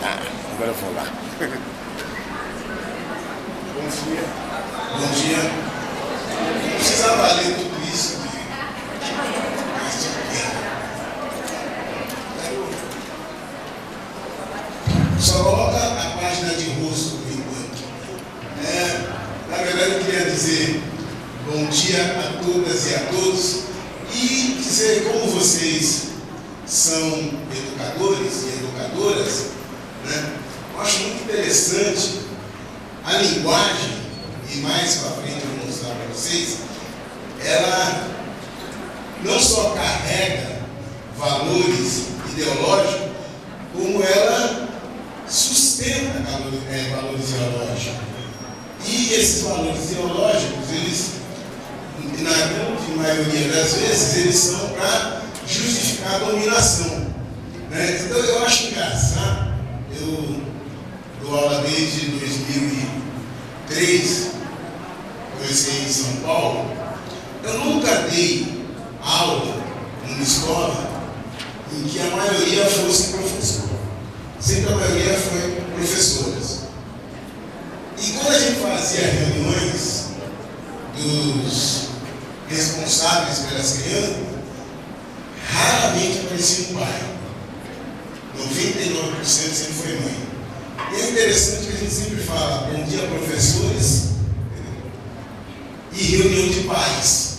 Agora eu vou lá. Bom dia. Bom dia. Não precisava ler tudo isso Só coloca a página de rosto por enquanto. Na verdade, eu queria dizer bom dia a todas e a todos e dizer como vocês são educadores e educadoras, né? Eu acho muito interessante a linguagem, e mais para frente eu vou mostrar para vocês, ela não só carrega valores ideológicos, como ela sustenta valores ideológicos. E esses valores ideológicos, eles, na grande maioria das vezes, eles são para justificar a dominação, né? Então eu acho engraçado, eu dou aula desde 2003, comecei em São Paulo. Eu nunca dei aula numa escola em que a maioria fosse professor. Sempre a maioria foi professoras. E quando a gente fazia reuniões dos responsáveis pelas crianças, raramente aparecia um pai. 99% sempre foi mãe. E é interessante que a gente sempre fala, bom dia professores, e reunião de pais.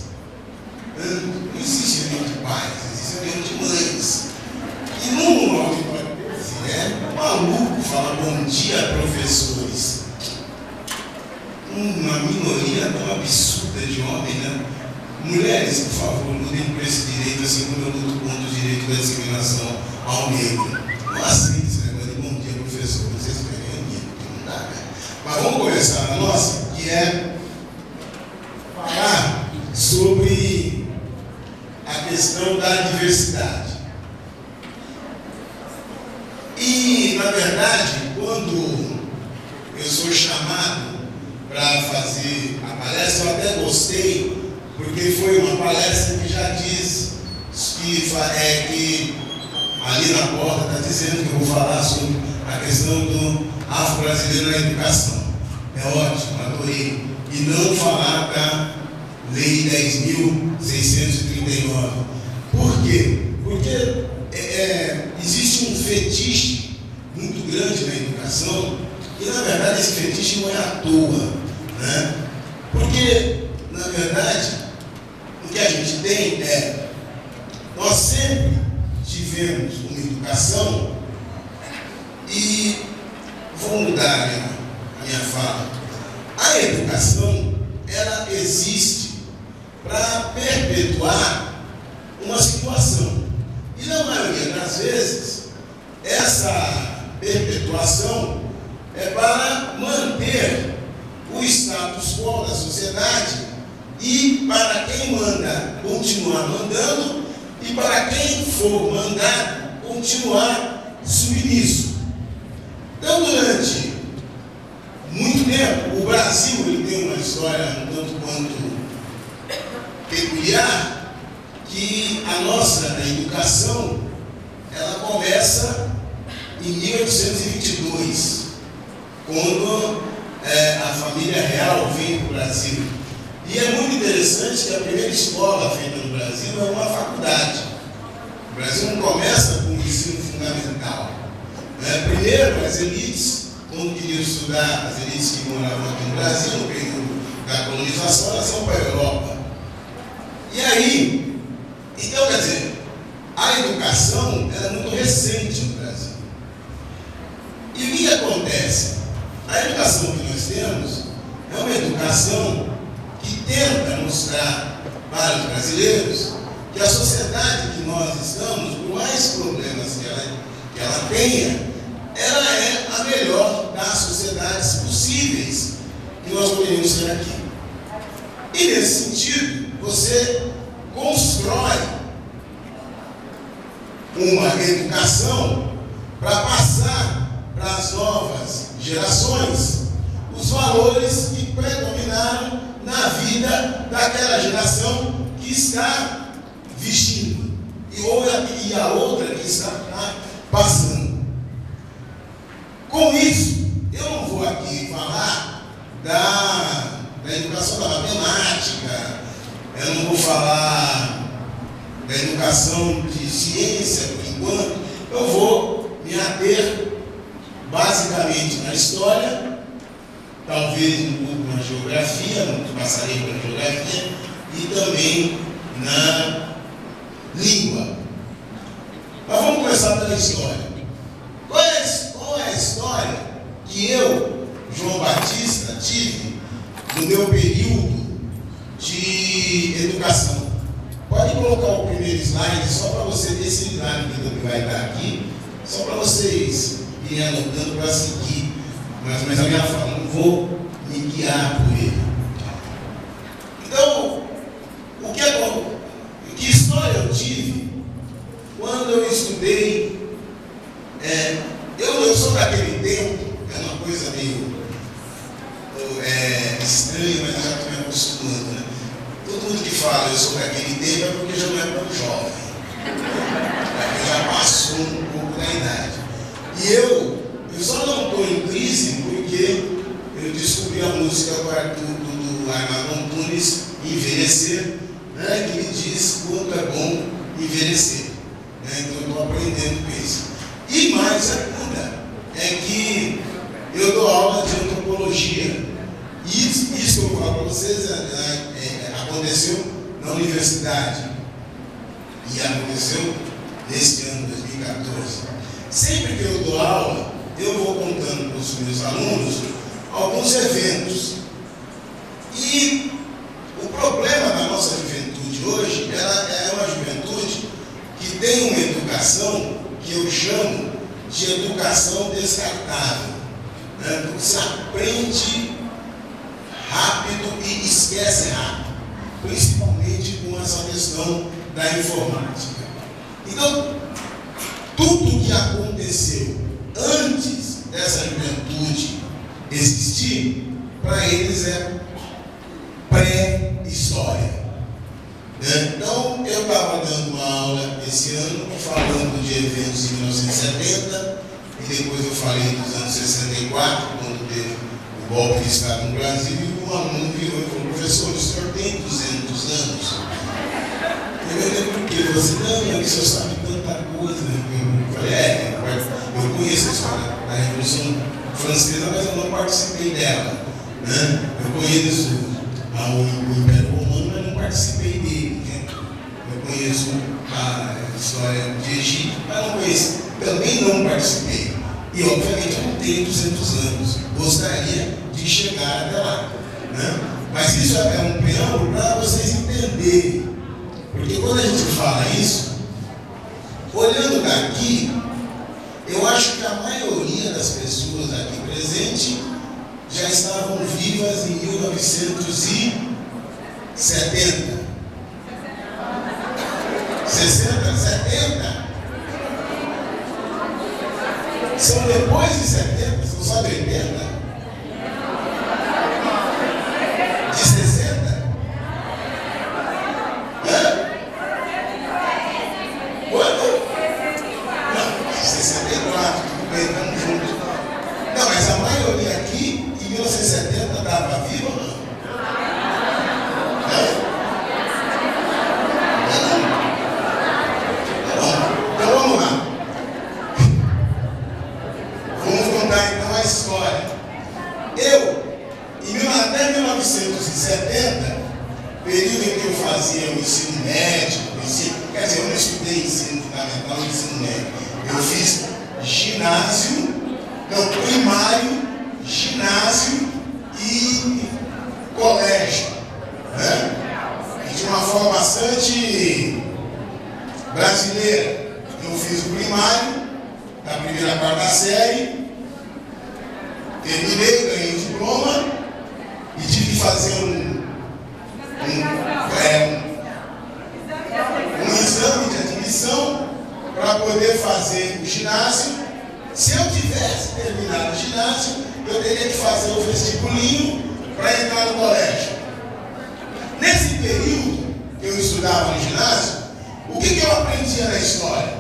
Não existe reunião de pais, existe reunião de mães. E num auditório é maluco falar bom dia professores. Uma minoria tão absurda de homem, né? Mulheres, por favor, lutem por esse direito, assim como eu luto contra o direito da discriminação ao negro. Não aceito esse negócio de bom dia professor, vocês querem amigo, não dá, né? Mas vamos começar a nossa, que é falar sobre a questão da diversidade. E, na verdade, quando eu sou chamado para fazer a palestra, eu até gostei, porque foi uma palestra que já diz que ali na porta está dizendo que eu vou falar sobre a questão do afro-brasileiro na educação. É ótimo, adorei. E não falar da Lei 10.639. Por quê? Porque existe um fetiche muito grande na educação, e na verdade esse fetiche não é à toa, né? Porque, na verdade, o que a gente tem nós sempre tivemos uma educação, e vou mudar a minha fala. A educação, ela existe para perpetuar uma situação. E na maioria das vezes, essa perpetuação é para manter o status quo da sociedade e para quem manda continuar mandando e para quem for mandar continuar submisso. Então, durante muito tempo, o Brasil ele tem uma história um tanto quanto peculiar, que a nossa educação ela começa em 1822, quando a família real vem para o Brasil. E é muito interessante que a primeira escola feita no Brasil é uma faculdade. O Brasil não começa com o ensino fundamental. Primeiro, as elites, quando queriam estudar, as elites que moravam aqui no Brasil, no período da colonização, elas vão para a Europa. E aí, então quer dizer, a educação ela é muito recente no Brasil. E o que acontece? A educação que nós temos é uma educação que tenta mostrar para os brasileiros que a sociedade que nós estamos, por mais problemas que ela tenha, ela é a melhor das sociedades possíveis que nós podemos ter aqui. E nesse sentido, você constrói uma educação para passar para as novas gerações os valores que predominaram na vida daquela geração que está vestindo. e a outra que está passando. matemática, eu não vou falar da educação de ciência, por enquanto, eu vou me ater basicamente na história, talvez um pouco na geografia, não passarei pela geografia, e também na língua. Mas vamos começar pela história. Qual é a história que eu, João Batista, tive no meu período de educação? Pode colocar o primeiro slide, só para você ver esse slide que vai estar aqui, só para vocês irem anotando para seguir. Mas a minha fala, não vou me guiar por ele. Então, que história eu tive quando eu estudei? Eu sou daquele tempo, é uma coisa meio estranha, mas eu já estou me acostumando, né? Todo mundo que fala eu sou daquele tempo é porque já não é tão jovem, porque já passou um pouco da idade. E eu só não estou em crise porque eu descobri a música do Armando Antunes, Envelhecer, né, que me diz quanto é bom envelhecer. Né? Então eu estou aprendendo com isso. E mais ainda, é que eu dou aula de antropologia. E isso que eu vou falar para vocês aconteceu na universidade. E aconteceu neste ano, 2014. Sempre que eu dou aula, eu vou contando para os meus alunos alguns eventos. E o problema da nossa juventude hoje, ela é uma juventude que tem uma educação que eu chamo de educação descartável. Né? Você aprende rápido e esquece rápido, principalmente com essa questão da informática. Então, tudo que aconteceu antes dessa juventude existir, para eles é pré-história. Então, eu estava dando uma aula esse ano, falando de eventos em 1970, e depois eu falei dos anos 64, quando teve o golpe de Estado no Brasil, e um aluno virou e falou: professor, o senhor tem 200 anos? Eu lembro porque você não, o senhor sabe tanta coisa. Eu falei, eu conheço a história da Revolução Francesa, mas eu não participei dela. Né? Eu conheço o Império Romano, mas não participei dele. Né? Eu conheço a história de Egito, mas não conheço. Também não participei. E, obviamente, eu não tenho 200 anos. Gostaria de chegar até lá. Né? Mas isso é um preâmbulo para vocês entenderem. Porque quando a gente fala isso, olhando daqui, eu acho que a maioria das pessoas aqui presentes já estavam vivas em 1970. 60, 70? São depois de 70, são só de 80? De 60? Hã? Quanto? Não, 64, tudo bem, estamos juntos. Não, mas a maioria aqui, em 1970, estava viva ou não? Então vamos lá. Vamos contar então a história. Até 1970, período em que eu fazia o ensino médio, quer dizer, eu não estudei ensino fundamental e ensino médio. Eu fiz primário, ginásio e colégio. Né? De uma forma bastante brasileira. Eu fiz o primário, da primeira à quarta série, terminei, ganhei o diploma e tive que fazer um exame de admissão para poder fazer o ginásio. Se eu tivesse terminado o ginásio, eu teria que fazer o vestibulinho para entrar no colégio. Nesse período que eu estudava no ginásio, o que eu aprendia na história?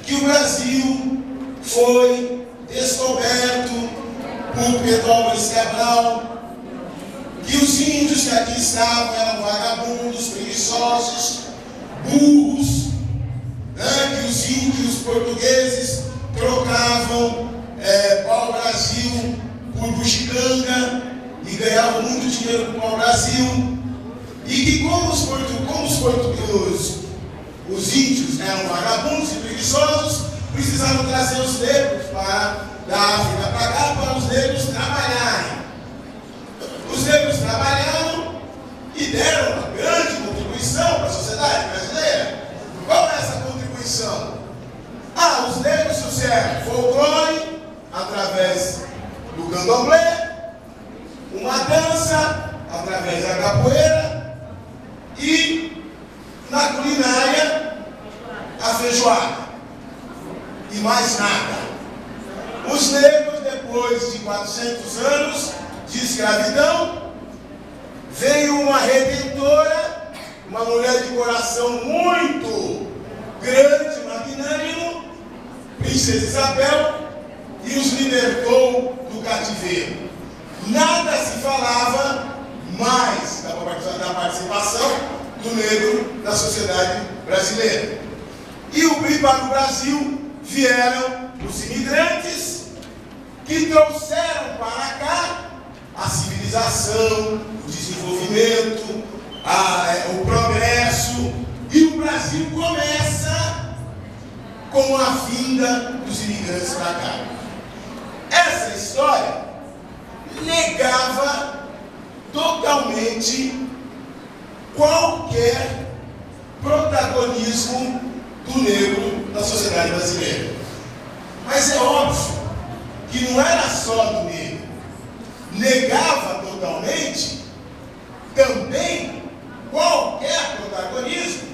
Que o Brasil foi descoberto por Pedrópolis Cabral, que os os índios que aqui estavam eram vagabundos, preguiçosos, burros, né? Que os índios portugueses trocavam pau-brasil por bugiganga e ganhavam muito dinheiro com o pau-brasil. E que como os índios eram vagabundos e preguiçosos, precisavam trazer os negros da África para cá para os negros trabalharem. Os negros trabalharam e deram uma grande contribuição para a sociedade brasileira. Qual é essa contribuição? Os negros trouxeram folclore através do candomblé, uma dança através da capoeira e na culinária a feijoada e mais nada. Os negros, depois de 400 anos de escravidão, veio uma redentora, uma mulher de coração muito grande, magnânimo, Princesa Isabel, e os libertou do cativeiro. Nada se falava mais da participação do negro na sociedade brasileira. E para o Brasil vieram os imigrantes que trouxeram para cá a civilização, o desenvolvimento, o progresso, e o Brasil começa com a vinda dos imigrantes para cá. Essa história negava totalmente qualquer protagonismo do negro na sociedade brasileira. Mas é óbvio que não era só do negro. Negava totalmente também qualquer protagonismo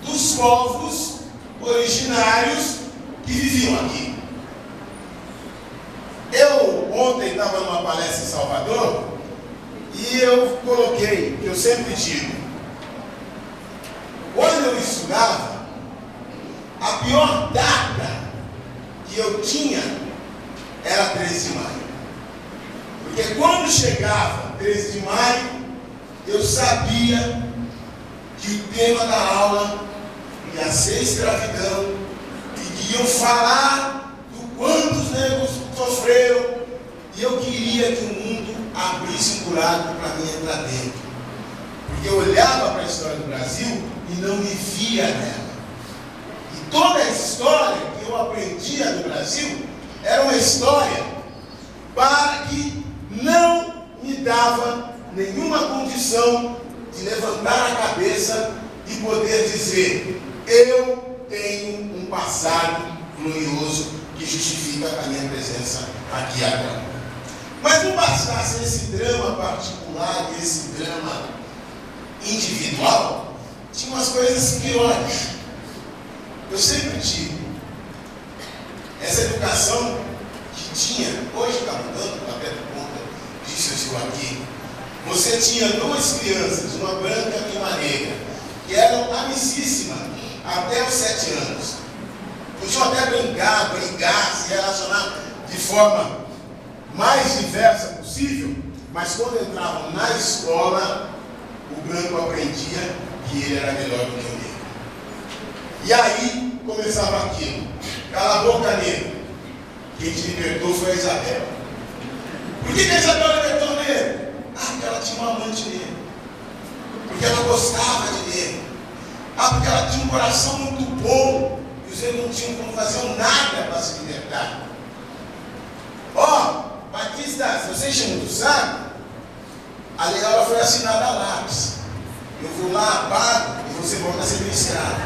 dos povos originários que viviam aqui. Eu ontem estava numa palestra em Salvador e eu coloquei, que eu sempre digo, quando eu estudava, a pior data que eu tinha era 13 de maio. Porque quando chegava 13 de maio, eu sabia que o tema da aula ia ser escravidão e que iam falar do quanto os negros sofreram, e eu queria que o mundo abrisse um buraco para mim entrar dentro. Porque eu olhava para a história do Brasil e não me via nela. E toda a história que eu aprendia do Brasil era uma história para que não me dava nenhuma condição de levantar a cabeça e poder dizer: eu tenho um passado glorioso que justifica a minha presença aqui agora. Mas não bastasse esse drama particular, esse drama individual, tinha umas coisas piores. Eu sempre digo, essa educação que tinha, hoje está mudando, até por conta disso eu estou aqui. Você tinha duas crianças, uma branca e uma negra, que eram amicíssimas até os 7 anos. Podiam até brincar, brigar, se relacionar de forma mais diversa possível, mas quando entravam na escola, o branco aprendia que ele era melhor do que o negro. E aí começava aquilo: cala a boca, negro. Quem te libertou foi a Isabel. Por que a Isabel libertou o negro? Porque ela tinha um amante negro. Porque ela gostava de negro. Porque ela tinha um coração muito bom. E os negros não tinham como fazer nada para se libertar. Batista, se você enche muito saco, a lei ela foi assinada a lápis. Eu vou lá, apago e você volta a ser meu escravo.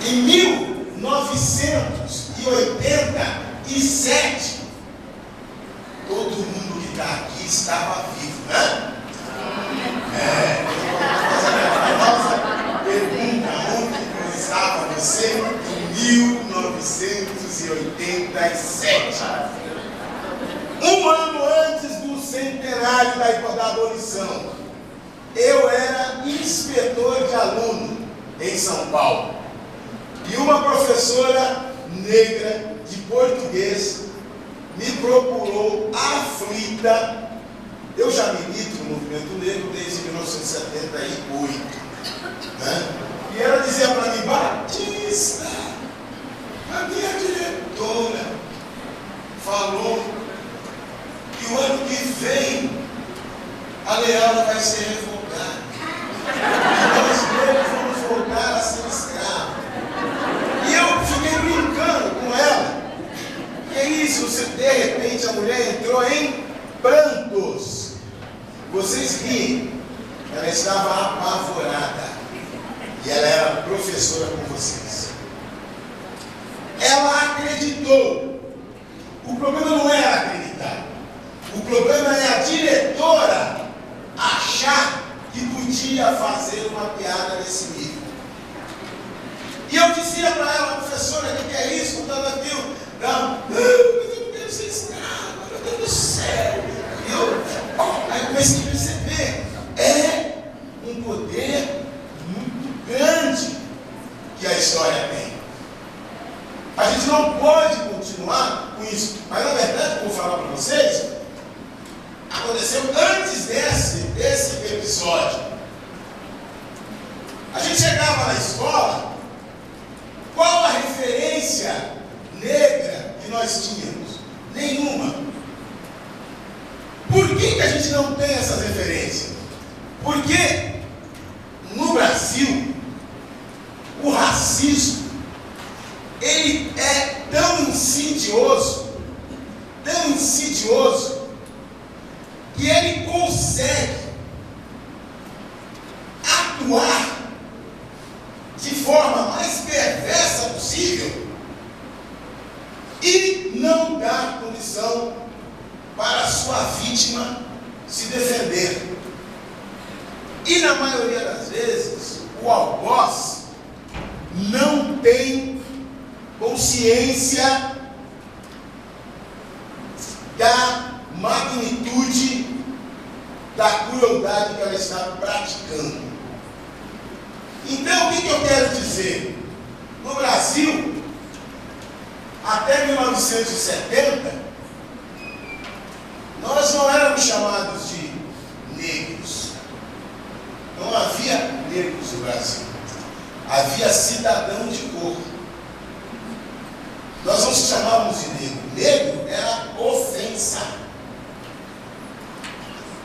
Em 1987, todo mundo que está aqui estava vivo, né? Pergunta onde estava você em 1987. Um ano antes do centenário da abolição, eu era inspetor de aluno em São Paulo. E uma professora negra de português me procurou aflita Eu já milito no movimento negro desde 1978, né? E ela dizia para mim: Batista, a minha diretora falou que o ano que vem a Leal vai ser revogada. E nós negros vamos voltar a ser escravos. E eu fiquei brincando com ela. Que é isso? De repente a mulher entrou em prantos. Vocês riem. Ela estava apavorada. E ela era professora com vocês. Ela acreditou. O problema não era acreditar. O problema é a diretora achar que podia fazer uma piada nesse nível. E eu dizia para ela: professora, o que é isso? Não está aquilo. Não, eu não quero ser escravo, meu Deus do céu. Aí comecei a perceber, é um poder muito grande que a história tem. A gente não pode continuar com isso. Mas na verdade, vou falar para vocês, aconteceu antes desse episódio. A gente chegava na escola, qual a referência negra que nós tínhamos? Nenhuma. Por que a gente não tem essas referências? Porque no Brasil, o racismo, ele é tão insidioso, que ele consegue atuar de forma mais perversa possível e não dar condição para a sua vítima se defender. E na maioria das vezes, o algoz não tem consciência da magnitude da crueldade que ela está praticando. Então, o que eu quero dizer? No Brasil, até 1970, nós não éramos chamados de negros. Não havia negros no Brasil. Havia cidadão de cor. Nós não se chamávamos de negro. Negro era ofensa.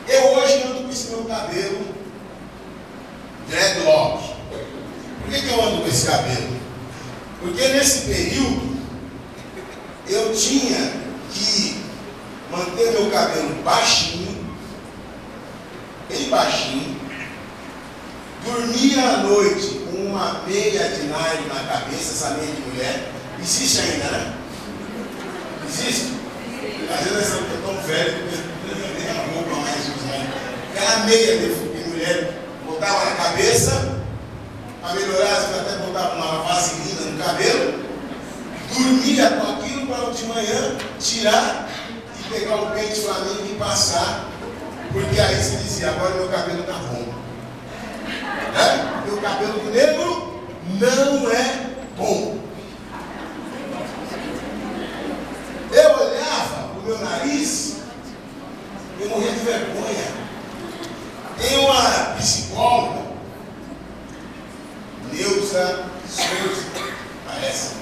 Eu hoje ando com esse meu cabelo dreadlock. Por que eu ando com esse cabelo? Porque nesse período eu tinha que manter meu cabelo baixinho, bem baixinho, dormia à noite com uma meia de nylon na cabeça, essa meia de mulher. Existe ainda, né? Existe? Às vezes eu estou tão velho que eu nem a roupa mais usando. Aquela meia de mulher botava na cabeça, para melhorar, você até botava uma vaselina no cabelo, dormia com aquilo para de manhã tirar e pegar o pente Flamengo e passar, porque aí você dizia: agora meu cabelo está bom. Né? Meu cabelo negro não é bom. Eu olhava o meu nariz, eu morria de vergonha. Tem uma psicóloga, Neuza Souza, parece,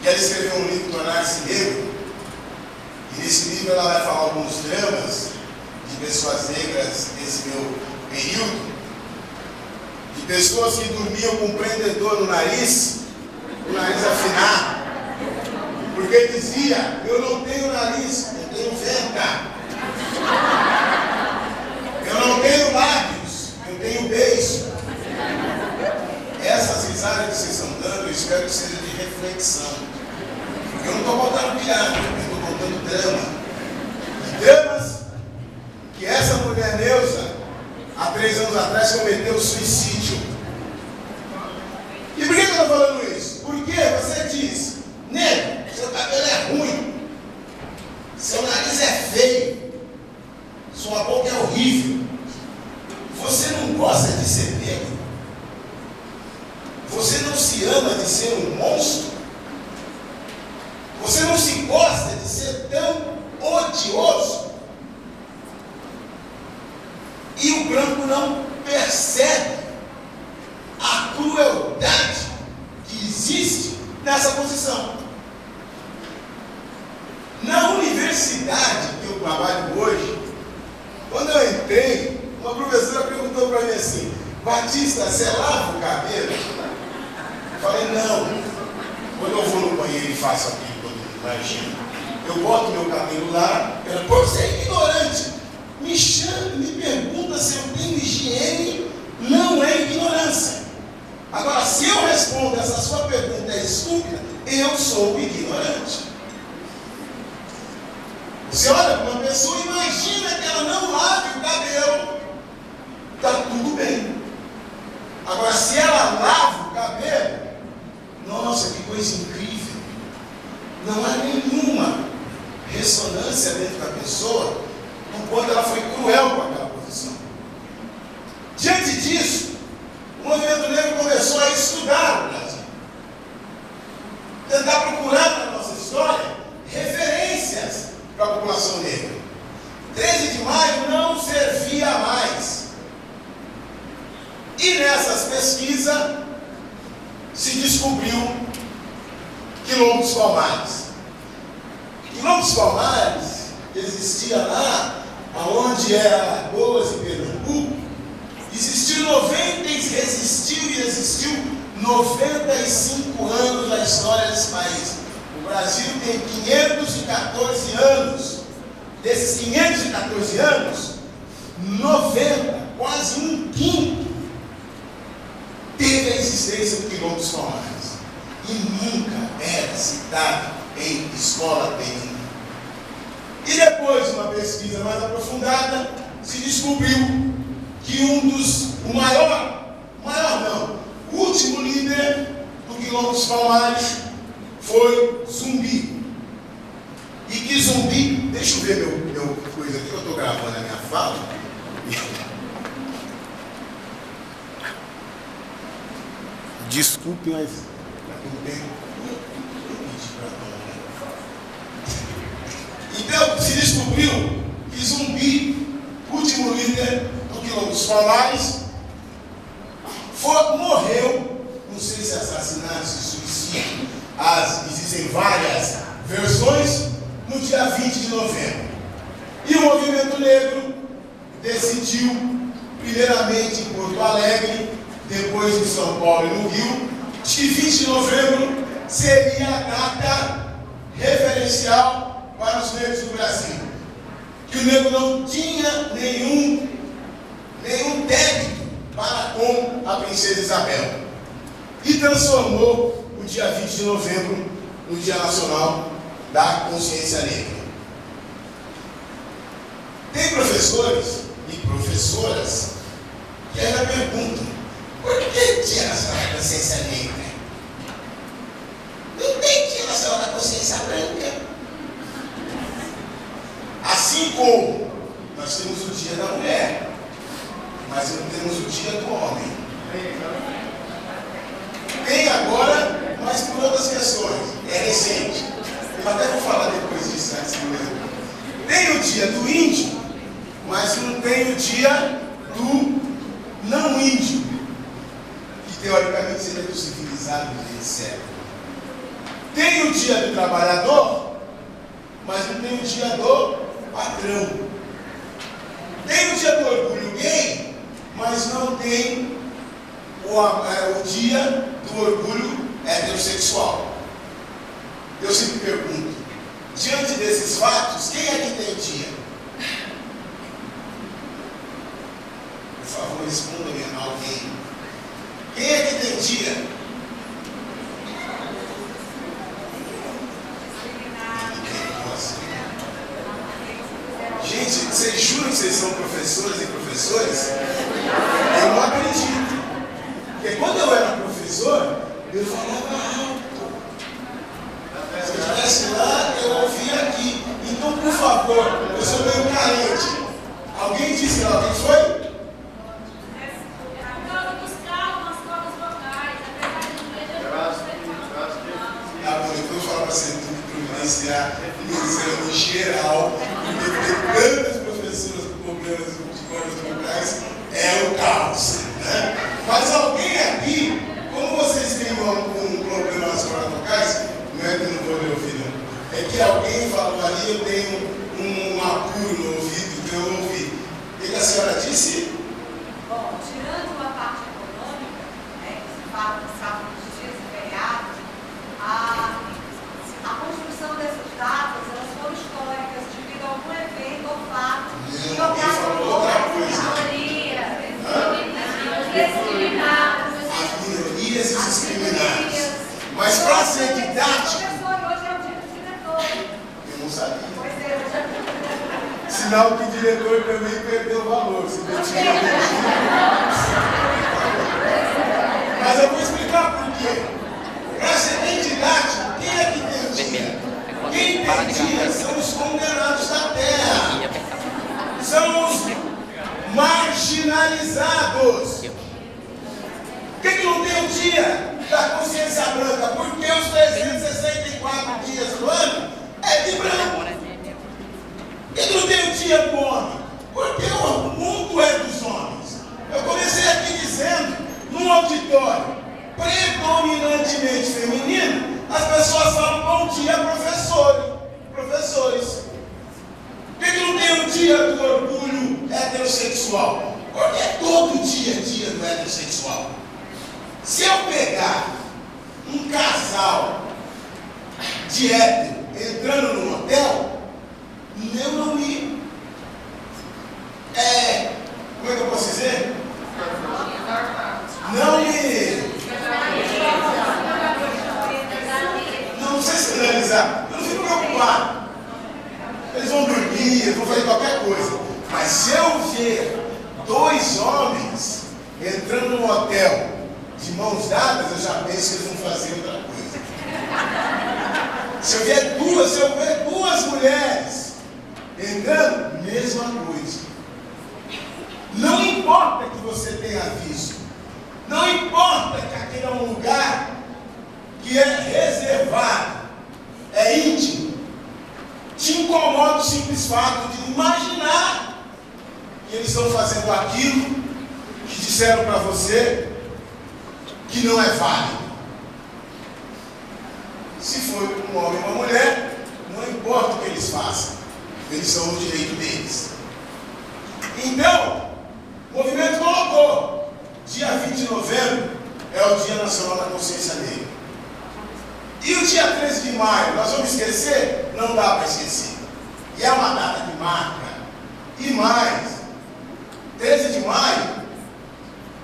que ela escreveu um livro, Tornar-se Negro, e nesse livro ela vai falar alguns dramas de pessoas negras nesse meu período, de pessoas que dormiam com um prendedor no nariz, o nariz afinado, porque dizia: eu não tenho nariz, eu tenho venta, eu não tenho lábios, eu tenho beijo. Essas risadas que vocês estão dando, eu espero que seja de reflexão. Eu não estou contando piada, eu estou contando drama. E dramas que essa mulher Neuza, há 3 anos atrás, cometeu suicídio. E por que eu estou falando isso? Porque você diz: negro, seu cabelo é ruim, seu nariz é feio, sua boca é horrível. Você não gosta de ser negro? Você não se ama de ser um monstro? Você não se gosta de ser tão odioso? não percebe a crueldade que existe nessa posição. Na universidade que eu trabalho hoje, quando eu entrei, uma professora perguntou para mim assim: Batista, você lava o cabelo? Eu falei: não. Quando eu vou no banheiro e faço aquilo, todo mundo imagina, eu boto meu cabelo lá. Ela: pô, você é ignorante. Me chama, me pergunta se eu tenho higiene, não é ignorância. Agora, se eu respondo essa sua pergunta é estúpida, eu sou ignorante. Você olha para uma pessoa, imagina que ela não lave o cabelo, está tudo bem. Agora, se ela lava o cabelo, nossa, que coisa incrível. Não há nenhuma ressonância dentro da pessoa do quanto ela foi cruel com aquela posição. Diante disso, o movimento negro começou a estudar o Brasil, tentar procurar na nossa história referências para a população negra. 13 de maio não servia mais. E nessas pesquisas se descobriu Quilombo dos Palmares. Quilombo dos Palmares existia lá, aonde era Alagoas e Pernambuco, resistiu e resistiu 95 anos na história desse país. O Brasil tem 514 anos. Desses 514 anos, 90, quase um quinto, teve a existência do Quilombo dos Palmares. E nunca era citado em escola nenhuma. E depois de uma pesquisa mais aprofundada, se descobriu que o último líder do Quilombo dos Palmares foi Zumbi. E que Zumbi, deixa eu ver meu coisa aqui, eu estou gravando a minha fala. Desculpe, mas não tem. Então, se descobriu que Zumbi, último líder do Quilombo dos Palmares, morreu, não sei se assassinato, se suicídio, existem várias versões, no dia 20 de novembro. E o movimento negro decidiu, primeiramente em Porto Alegre, depois em São Paulo e no Rio, que 20 de novembro seria a data referencial para os negros do Brasil. Que o negro não tinha nenhum débito para com a princesa Isabel. E transformou o dia 20 de novembro no Dia Nacional da Consciência Negra. Tem professores e professoras que ainda perguntam: por que Dia Nacional da Consciência Negra? Não tem Dia Nacional da Consciência Branca. Assim como nós temos o Dia da Mulher, mas não temos o Dia do Homem. Tem agora, mas por outras questões. É recente. Eu até vou falar depois disso antes do mesmo. Tem o Dia do Índio, mas não tem o Dia do não índio, que teoricamente seria do civilizado, etc. Tem o Dia do Trabalhador, mas não tem o Dia do Patrão. Tem o Dia do Orgulho Gay, mas não tem o Dia do Orgulho Heterossexual. Eu sempre pergunto, diante desses fatos, quem é que tem dia? Por favor, responda-me alguém. Quem é que tem dia? Gente, vocês juram que vocês são professoras e professores? Eu não acredito. Porque quando eu era professor, eu falava alto. Se eu estivesse lá, eu ouvia aqui. Então, por favor, eu sou meio carente. Alguém disse lá, quem foi? Eu vou falar para você tudo, providenciar, em geral, porque tem tantas professoras com problemas de cordas vocais, é o caos, né? Mas alguém aqui, como vocês têm um problema nas cordas vocais, não é que eu não vou me ouvir, não. É que alguém falou ali, eu tenho um apuro no ouvido que eu não ouvi. O que a senhora disse? Bom, tirando a parte econômica, né, que se fala no sábado dos dias e feriados, a construção dessas datas, elas foram históricas devido a algum evento ou fato que ocasionou as minorias e os discriminados. Mas para ser didático, hoje é o dia do diretor. eu não sabia. Pois é, Sinal que o diretor também perdeu o valor. Mas eu vou explicar por quê. Para ser bem didático, quem é que tem o dia? Quem tem dia são os condenados da terra. São os marginalizados. Por que não tem o dia da consciência branca? Porque os 364 dias do ano é de branco. Por que não tem o dia do homem? Porque o mundo é dos homens. Eu comecei aqui dizendo, num auditório predominantemente feminino, as pessoas falam bom dia, professores. Por que não tem o dia do orgulho heterossexual? Porque é todo dia do heterossexual. Se eu pegar um casal de hétero entrando num hotel, eu não me... como é que eu posso dizer? Não sei se finalizar. Eu não fico preocupado. Eles vão dormir, eles vão fazer qualquer coisa. Mas se eu ver dois homens entrando num hotel de mãos dadas, eu já penso que eles vão fazer outra coisa. Se eu ver duas mulheres entrando, mesma coisa. Não importa que você tenha visto, não importa que aquele é um lugar que é reservado, é íntimo, te incomoda o simples fato de imaginar que eles estão fazendo aquilo que disseram para você que não é válido. Se for um homem ou uma mulher, não importa o que eles façam, eles são o direito deles. Então, o movimento colocou, dia 20 de novembro é o Dia Nacional da Consciência Negra. E o dia 13 de maio, nós vamos esquecer? Não dá para esquecer. E é uma data que marca. E mais, 13 de maio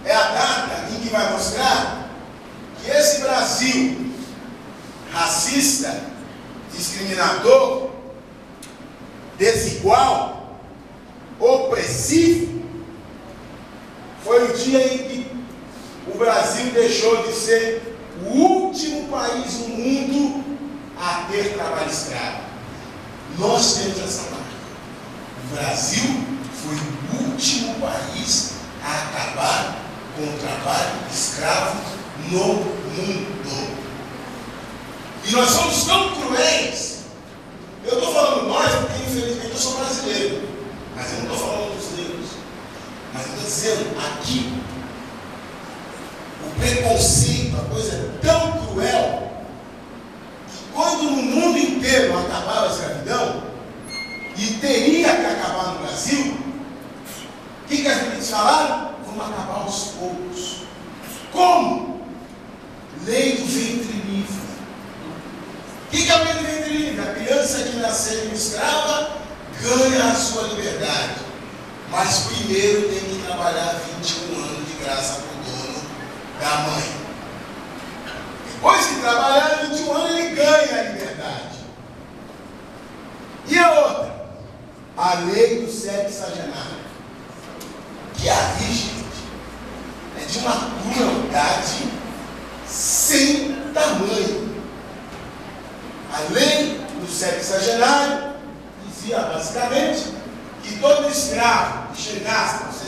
é a data em que vai mostrar que esse Brasil racista, discriminador, desigual, opressivo, foi o dia em que o Brasil deixou de ser o último país no mundo a ter trabalho escravo. Nós temos essa marca. O Brasil foi o último país a acabar com o trabalho escravo no mundo. E nós somos tão cruéis. Eu estou falando nós porque infelizmente eu sou brasileiro. Mas eu não estou falando dos negros. Mas eu estou dizendo aqui, o preconceito, a coisa é tão cruel, que quando no mundo inteiro acabava a escravidão, e teria que acabar no Brasil, o que as meninas falaram? Vamos acabar aos poucos. Como? Lei do ventre livre. O que é a lei do ventre livre? A criança que nasceu escrava ganha a sua liberdade. Mas primeiro tem que trabalhar 21 anos de graça para o dono da mãe. Depois que trabalhar 21 anos, ele ganha a liberdade. E a outra? A lei do sexagenário. Que ali, gente, é de uma crueldade sem tamanho. A lei do sexagenário dizia basicamente que todo escravo que chegasse aos